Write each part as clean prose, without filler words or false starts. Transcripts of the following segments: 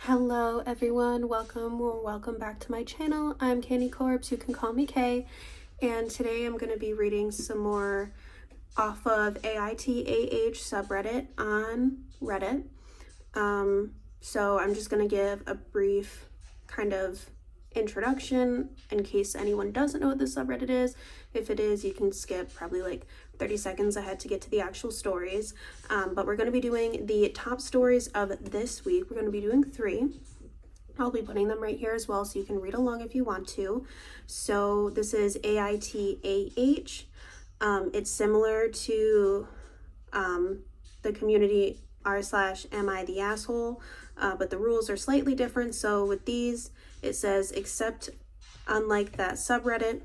Hello everyone, welcome back to my channel. I'm KandyCorpse, you can call me Kay, and today I'm going to be reading some more off of AITAH subreddit on Reddit. So I'm just going to give a brief kind of introduction in case anyone doesn't know what this subreddit is. If it is, you can skip probably like 30 seconds ahead to get to the actual stories, but we're going to be doing the top stories of this week. We're going to be doing 3. I'll be putting them right here as well, so you can read along if you want to. So this is AITAH. It's similar to the community r/am I the asshole, but the rules are slightly different. So with these, it says, except unlike that subreddit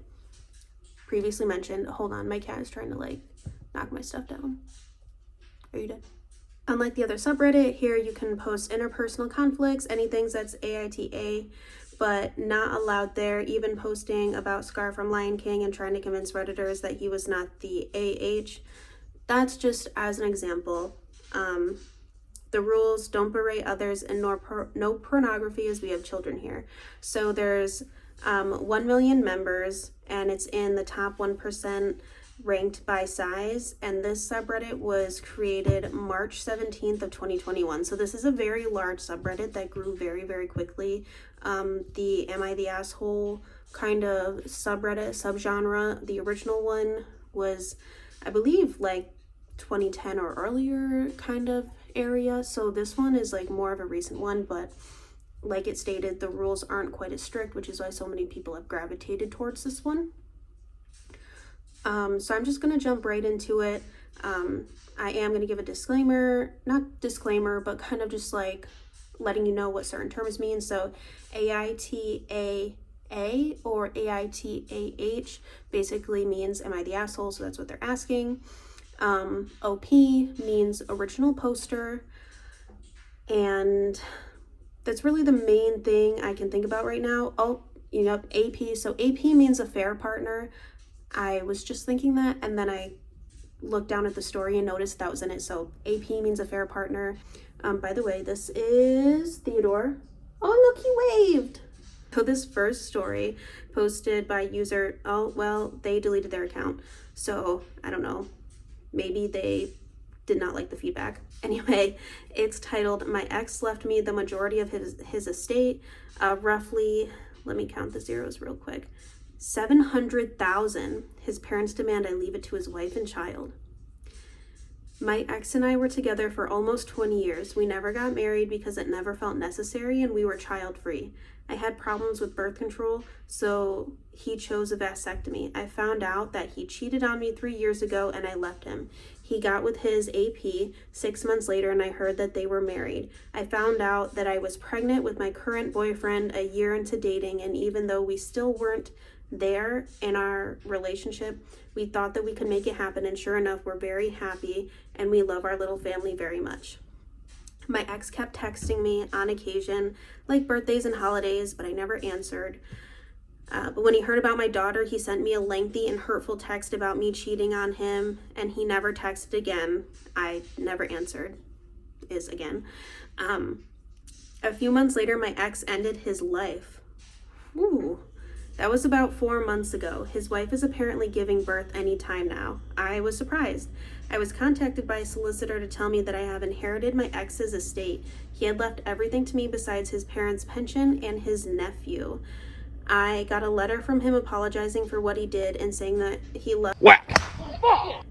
previously mentioned. Hold on, my cat is trying to like knock my stuff down. Are you dead? Unlike the other subreddit, here you can post interpersonal conflicts, anything that's AITA, but not allowed there. Even posting about Scar from Lion King and trying to convince Redditors that he was not the AH. That's just as an example. The rules: don't berate others, and no pornography, as we have children here. So there's 1 million members, and it's in the top 1% ranked by size, and this subreddit was created March 17th of 2021. So this is a very large subreddit that grew very, very quickly. The Am I the Asshole kind of subreddit, subgenre, the original one was, I believe, like 2010 or earlier kind of area. So this one is like more of a recent one, but like it stated, the rules aren't quite as strict, which is why so many people have gravitated towards this one. So I'm just going to jump right into it. I am going to give a disclaimer, not disclaimer, but kind of just like letting you know what certain terms mean. So AITAA or AITAH basically means am I the asshole? So that's what they're asking. OP means original poster, and that's really the main thing I can think about right now. Oh, you know, AP. So AP means affair partner. I was just thinking that, and then I looked down at the story and noticed that was in it. So AP means affair partner. By the way, this is Theodore. Oh, look, he waved. So this first story posted by user, oh, well, they deleted their account. So I don't know. Maybe they did not like the feedback. Anyway, it's titled, "My ex left me the majority of his estate, roughly," let me count the zeros real quick, $700,000. His parents demand I leave it to his wife and child. My ex and I were together for almost 20 years. We never got married because it never felt necessary, and we were child-free. I had problems with birth control, so he chose a vasectomy. I found out that he cheated on me 3 years ago, and I left him. He got with his AP 6 months later, and I heard that they were married. I found out that I was pregnant with my current boyfriend a year into dating, and even though we still weren't there in our relationship, we thought that we could make it happen, and sure enough, we're very happy, and we love our little family very much. My ex kept texting me on occasion, like birthdays and holidays, but I never answered. But when he heard about my daughter, he sent me a lengthy and hurtful text about me cheating on him, and he never texted again. I never answered, is again. A few months later, my ex ended his life. Ooh. That was about 4 months ago. His wife is apparently giving birth any time now. I was surprised. I was contacted by a solicitor to tell me that I have inherited my ex's estate. He had left everything to me besides his parents' pension and his nephew. I got a letter from him apologizing for what he did and saying that he loved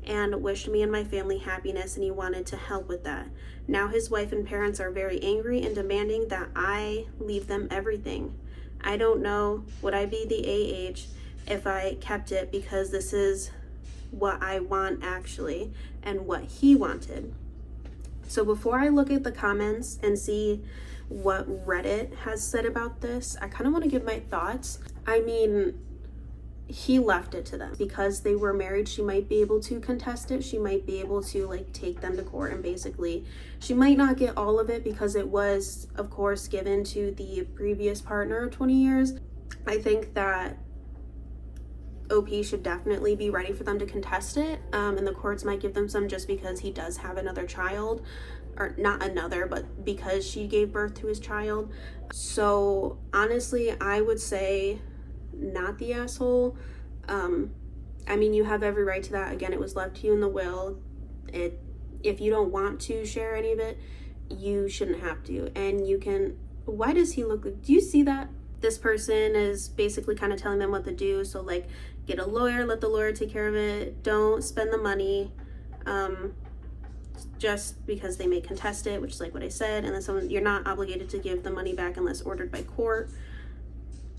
and wished me and my family happiness, and he wanted to help with that. Now his wife and parents are very angry and demanding that I leave them everything. I don't know, would I be the AH if I kept it, because this is what I want actually and what he wanted. So before I look at the comments and see what Reddit has said about this, I kind of want to give my thoughts. I mean, he left it to them because they were married. She might be able to contest it. She might be able to like take them to court, and basically she might not get all of it because it was, of course, given to the previous partner of 20 years. I think that OP should definitely be ready for them to contest it, and the courts might give them some just because he does have another child. or not another, but because she gave birth to his child. So honestly, I would say not the asshole. I mean, you have every right to that. Again, it was left to you in the will. If you don't want to share any of it, you shouldn't have to. And you can, why does he look like, do you see that? This person is basically kind of telling them what to do. So like, get a lawyer, let the lawyer take care of it. Don't spend the money just because they may contest it, which is like what I said. And then you're not obligated to give the money back unless ordered by court.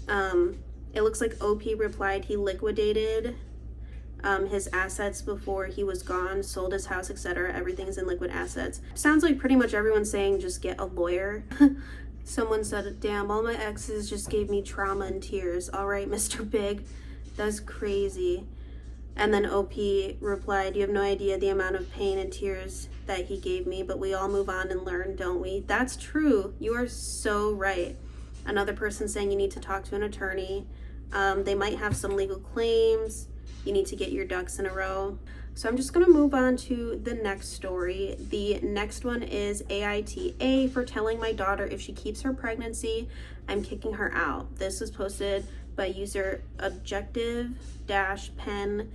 It looks like OP replied he liquidated his assets before he was gone, sold his house, etc. Everything's in liquid assets. Sounds like pretty much everyone's saying just get a lawyer. Someone said, damn, all my exes just gave me trauma and tears. All right, Mr. Big, that's crazy. And then OP replied, you have no idea the amount of pain and tears that he gave me, but we all move on and learn, don't we? That's true. You are so right. Another person saying you need to talk to an attorney. They might have some legal claims. You need to get your ducks in a row. So I'm just going to move on to the next story. The next one is AITAH for telling my daughter if she keeps her pregnancy, I'm kicking her out. This was posted by user objective-pen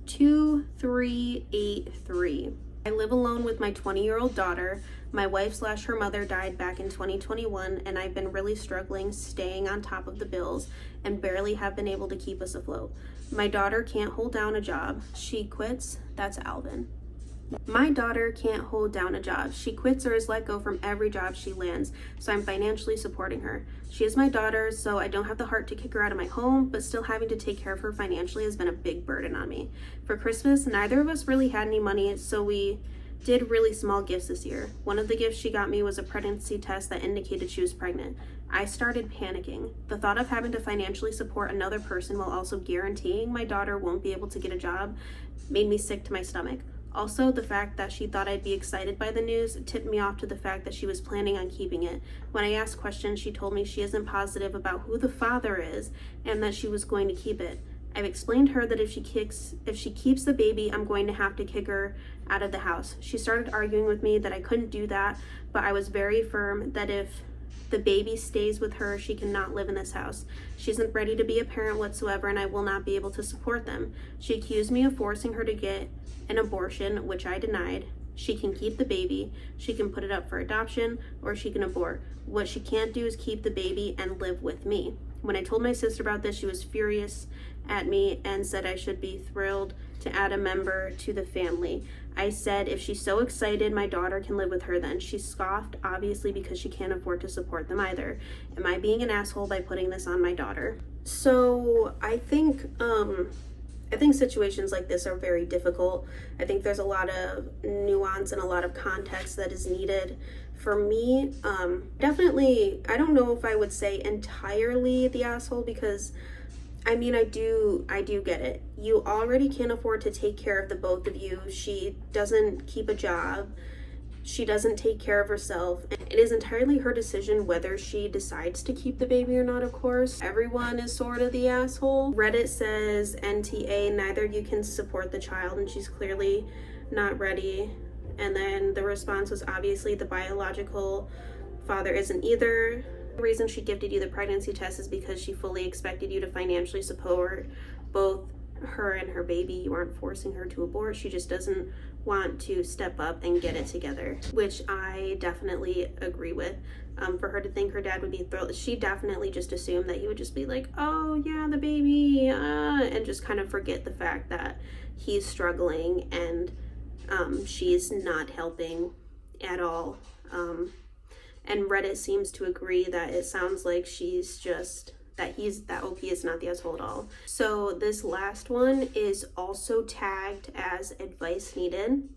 2383. I live alone with my 20-year-old daughter. My wife/her mother died back in 2021, and I've been really struggling staying on top of the bills and barely have been able to keep us afloat. My daughter can't hold down a job. She quits. That's Alvin. My daughter can't hold down a job. She quits or is let go from every job she lands, so I'm financially supporting her. She is my daughter, so I don't have the heart to kick her out of my home, but still having to take care of her financially has been a big burden on me. For Christmas, neither of us really had any money, so we did really small gifts this year. One of the gifts she got me was a pregnancy test that indicated she was pregnant. I started panicking. The thought of having to financially support another person while also guaranteeing my daughter won't be able to get a job made me sick to my stomach. Also, the fact that she thought I'd be excited by the news tipped me off to the fact that she was planning on keeping it. When I asked questions, she told me she isn't positive about who the father is and that she was going to keep it. I've explained to her that if she keeps the baby, I'm going to have to kick her out of the house. She started arguing with me that I couldn't do that, but I was very firm that if the baby stays with her, she cannot live in this house. She isn't ready to be a parent whatsoever, and I will not be able to support them. She accused me of forcing her to get an abortion, which I denied. She can keep the baby, she can put it up for adoption, or she can abort. What she can't do is keep the baby and live with me. When I told my sister about this, she was furious at me and said I should be thrilled to add a member to the family. I said, if she's so excited, my daughter can live with her then. She scoffed, obviously, because she can't afford to support them either. Am I being an asshole by putting this on my daughter? So I think situations like this are very difficult. I think there's a lot of nuance and a lot of context that is needed. For me, definitely, I don't know if I would say entirely the asshole, because I mean, I do get it. You already can't afford to take care of the both of you. She doesn't keep a job. She doesn't take care of herself. It is entirely her decision whether she decides to keep the baby or not, of course. Everyone is sort of the asshole. Reddit says, NTA, neither of you can support the child, and she's clearly not ready. And then the response was, obviously the biological father isn't either. The reason she gifted you the pregnancy test is because she fully expected you to financially support both her and her baby. You aren't forcing her to abort. She just doesn't want to step up and get it together, which I definitely agree with. For her to think her dad would be thrilled, she definitely just assumed that he would just be like, oh yeah, the baby, and just kind of forget the fact that he's struggling and she's not helping at all. And Reddit seems to agree that it sounds like she's just, that OP is not the asshole at all. So this last one is also tagged as advice needed.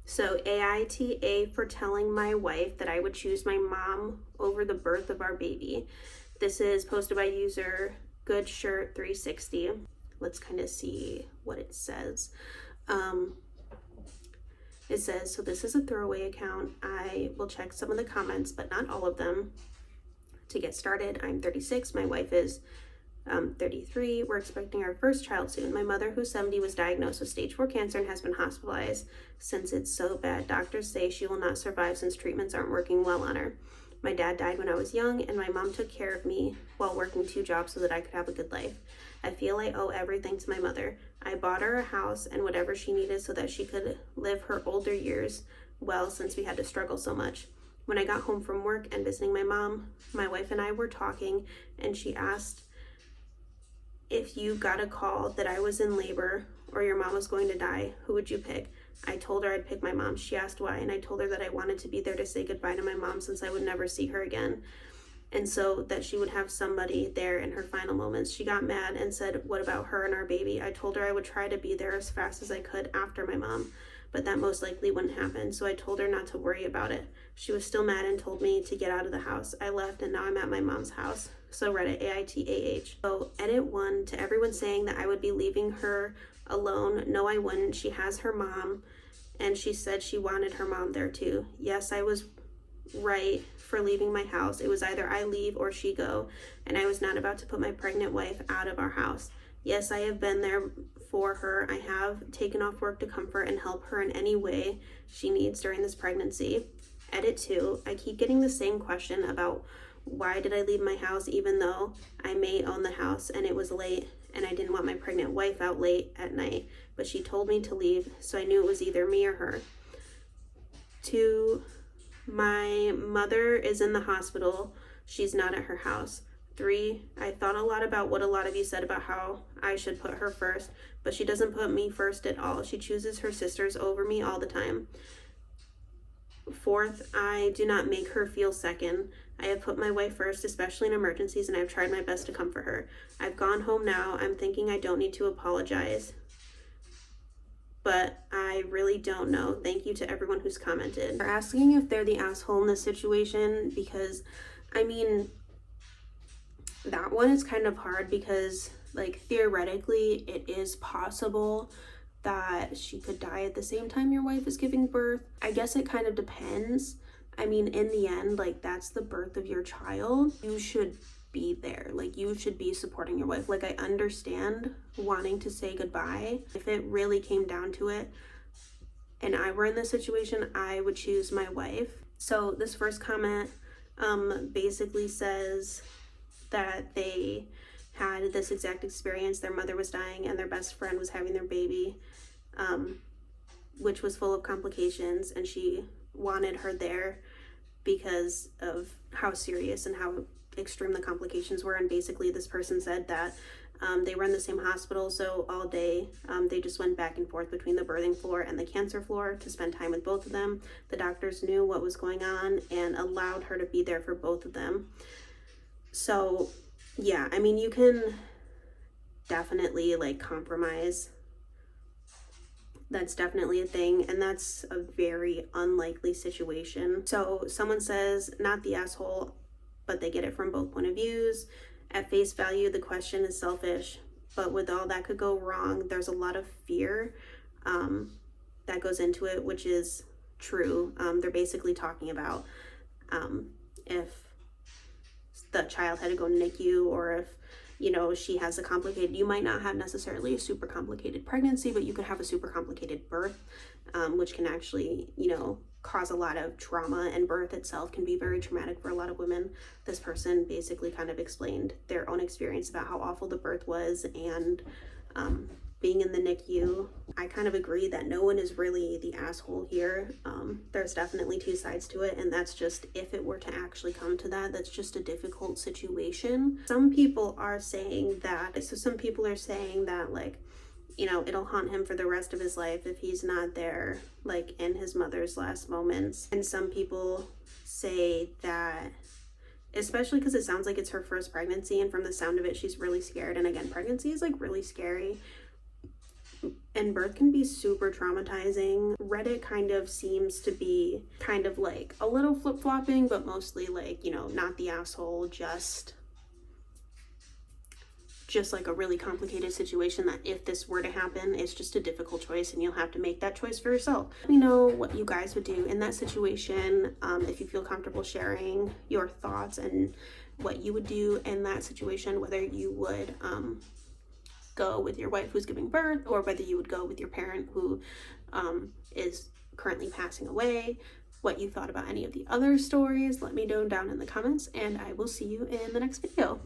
So AITAH for telling my wife that I would choose my mom over the birth of our baby. This is posted by user GoodShirt360. Let's kind of see what it says. It says, so this is a throwaway account. I will check some of the comments, but not all of them. To get started, I'm 36. My wife is 33, we're expecting our first child soon. My mother, who's 70, was diagnosed with stage 4 cancer and has been hospitalized since it's so bad. Doctors say she will not survive since treatments aren't working well on her. My dad died when I was young, and my mom took care of me while working 2 jobs so that I could have a good life. I feel I owe everything to my mother. I bought her a house and whatever she needed so that she could live her older years well, since we had to struggle so much. When I got home from work and visiting my mom, my wife and I were talking, and she asked if you got a call that I was in labor or your mom was going to die, who would you pick? I told her I'd pick my mom. She asked why, and I told her that I wanted to be there to say goodbye to my mom since I would never see her again, and so that she would have somebody there in her final moments. She got mad and said, what about her and our baby? I told her I would try to be there as fast as I could after my mom, but that most likely wouldn't happen, so I told her not to worry about it. She was still mad and told me to get out of the house. I left, and now I'm at my mom's house. So Reddit, AITAH. So edit 1, to everyone saying that I would be leaving her alone. No, I wouldn't. She has her mom, and she said she wanted her mom there too. Yes, I was right for leaving my house. It was either I leave or she go, and I was not about to put my pregnant wife out of our house. Yes, I have been there for her. I have taken off work to comfort and help her in any way she needs during this pregnancy. Edit 2, I keep getting the same question about why did I leave my house even though I may own the house and it was late and I didn't want my pregnant wife out late at night, but she told me to leave, so I knew it was either me or her. 2, my mother is in the hospital. She's not at her house. 3, I thought a lot about what a lot of you said about how I should put her first, but she doesn't put me first at all. She chooses her sisters over me all the time. 4th, I do not make her feel second. I have put my wife first, especially in emergencies, and I've tried my best to comfort her. I've gone home now. I'm thinking I don't need to apologize, but I really don't know. Thank you to everyone who's commented. They're asking if they're the asshole in this situation, because, I mean, that one is kind of hard because, like, theoretically, it is possible that she could die at the same time your wife is giving birth. I guess it kind of depends. I mean, in the end, like, that's the birth of your child. You should be there. Like, you should be supporting your wife. Like, I understand wanting to say goodbye. If it really came down to it and I were in this situation, I would choose my wife. So this first comment basically says that they had this exact experience. Their mother was dying and their best friend was having their baby, which was full of complications, and she wanted her there because of how serious and how extreme the complications were. And basically this person said that they were in the same hospital, so all day they just went back and forth between the birthing floor and the cancer floor to spend time with both of them. The doctors knew what was going on and allowed her to be there for both of them. So yeah, I mean, you can definitely, like, compromise. That's definitely a thing, and that's a very unlikely situation. So someone says, not the asshole, but they get it from both point of views. At face value, the question is selfish, but with all that could go wrong, there's a lot of fear that goes into it, which is true. They're basically talking about if the child had to go to NICU, or if, you know, she has a complicated, you might not have necessarily a super complicated pregnancy, but you could have a super complicated birth, which can actually, you know, cause a lot of trauma, and birth itself can be very traumatic for a lot of women. This person basically kind of explained their own experience about how awful the birth was, and being in the NICU. I kind of agree that no one is really the asshole here. There's definitely two sides to it, and that's just, if it were to actually come to that, that's just a difficult situation. Some people are saying that, like, you know, it'll haunt him for the rest of his life if he's not there, like, in his mother's last moments. And some people say that, especially because it sounds like it's her first pregnancy, and from the sound of it, she's really scared. And again, pregnancy is, like, really scary, and birth can be super traumatizing. Reddit kind of seems to be kind of like a little flip-flopping, but mostly, like, you know, not the asshole, just just like a really complicated situation that if this were to happen, it's just a difficult choice and you'll have to make that choice for yourself. Let me know what you guys would do in that situation, if you feel comfortable sharing your thoughts and what you would do in that situation, whether you would go with your wife who's giving birth, or whether you would go with your parent who is currently passing away. What you thought about any of the other stories, let me know down in the comments, and I will see you in the next video.